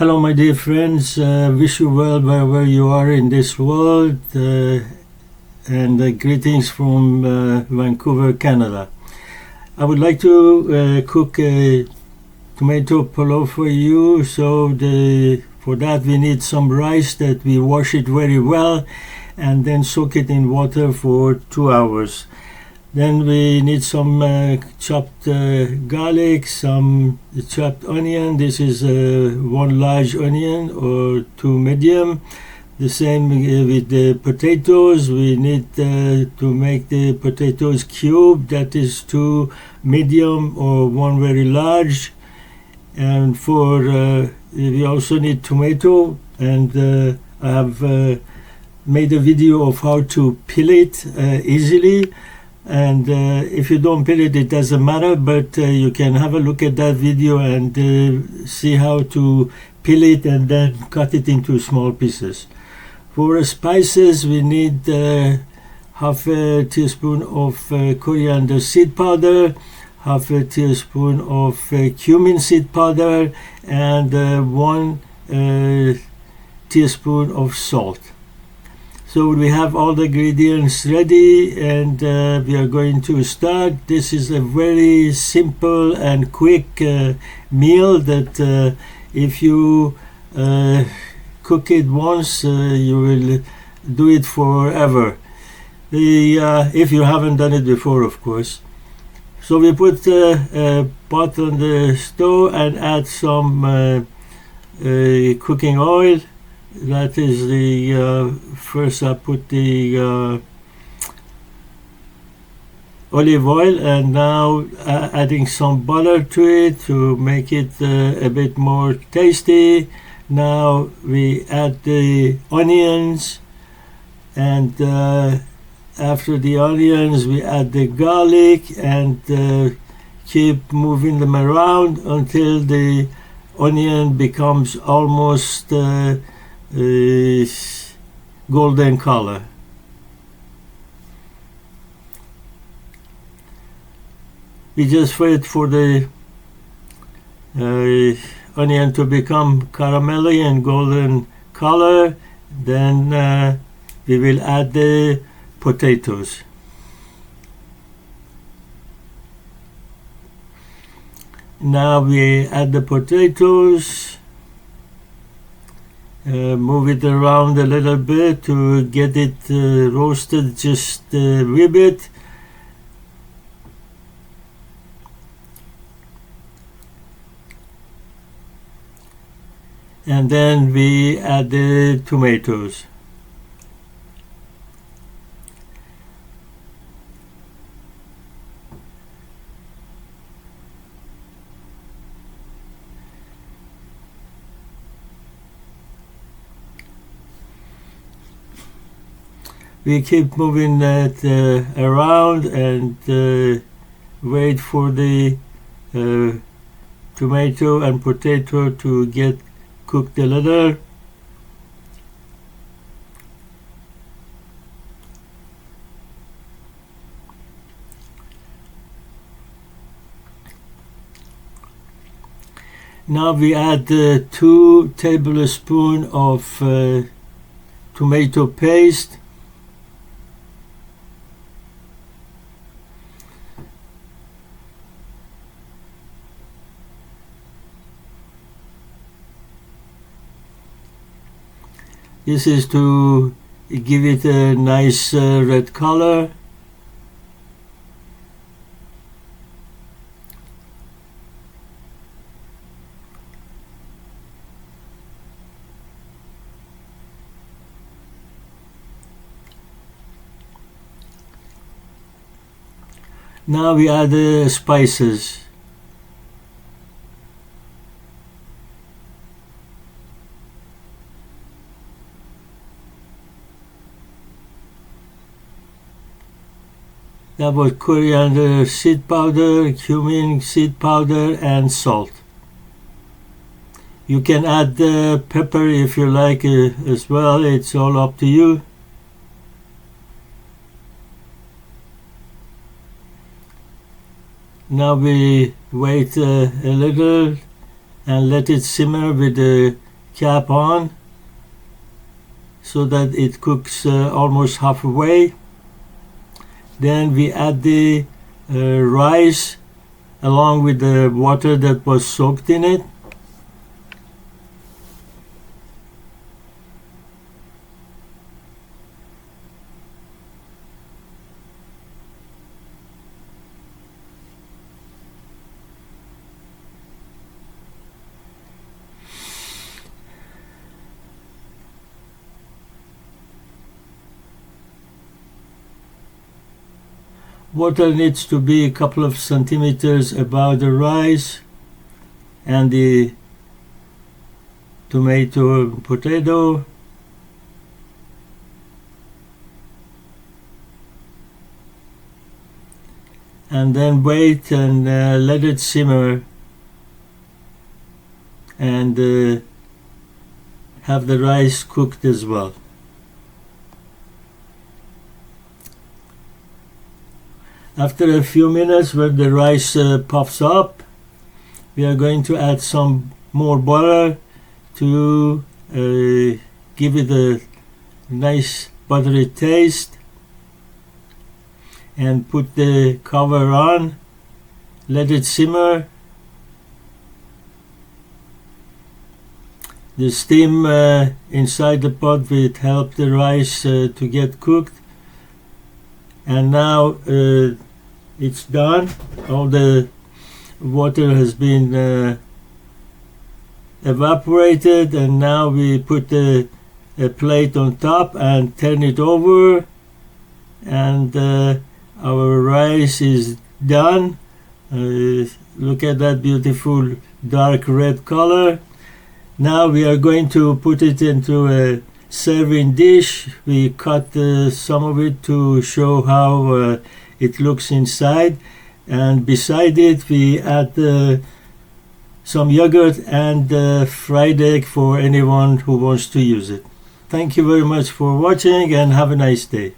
Hello, my dear friends. Wish you well wherever you are in this world, and greetings from Vancouver, Canada. I would like to cook a tomato polow for you. For that we need some rice that we wash it very well and then soak it in water for 2 hours. Then we need some chopped garlic, some chopped onion. This is one large onion or 2 medium. The same with the potatoes. We need to make the potatoes cube. That is 2 medium or 1 very large. And we also need tomato. And I have made a video of how to peel it easily. And if you don't peel it, it doesn't matter, but you can have a look at that video and see how to peel it and then cut it into small pieces. For spices, we need half a teaspoon of coriander seed powder, half a teaspoon of cumin seed powder, and 1 teaspoon of salt. So we have all the ingredients ready, and we are going to start. This is a very simple and quick meal that if you cook it once, you will do it forever. If you haven't done it before, of course. So we put a pot on the stove and add some cooking oil. That is the first I put the olive oil, and now adding some butter to it to make it a bit more tasty. Now we add the onions, and after the onions we add the garlic, and keep moving them around until the onion becomes almost golden color. We just wait for the onion to become caramelly and golden color. Then we will add the potatoes. Now we add the potatoes. Move it around a little bit to get it roasted just a wee bit. And then we add the tomatoes. We keep moving that around and wait for the tomato and potato to get cooked a little. Now we add 2 tablespoons of tomato paste. This is to give it a nice red color. Now we add the spices. That was coriander seed powder, cumin seed powder, and salt. You can add pepper if you like as well. It's all up to you. Now we wait a little and let it simmer with the cap on so that it cooks almost halfway. Then we add the rice along with the water that was soaked in it. Water needs to be a couple of centimeters above the rice and the tomato and potato. And then wait and let it simmer and have the rice cooked as well. After a few minutes, when the rice puffs up, we are going to add some more butter to give it a nice buttery taste, and put the cover on, let it simmer. The steam inside the pot will help the rice to get cooked. And now it's done. All the water has been evaporated, and now we put a plate on top and turn it over, and our rice is done. Look at that beautiful dark red color. Now we are going to put it into a serving dish. We cut some of it to show how it looks inside, and beside it we add some yogurt and fried egg for anyone who wants to use it. Thank you very much for watching, and have a nice day.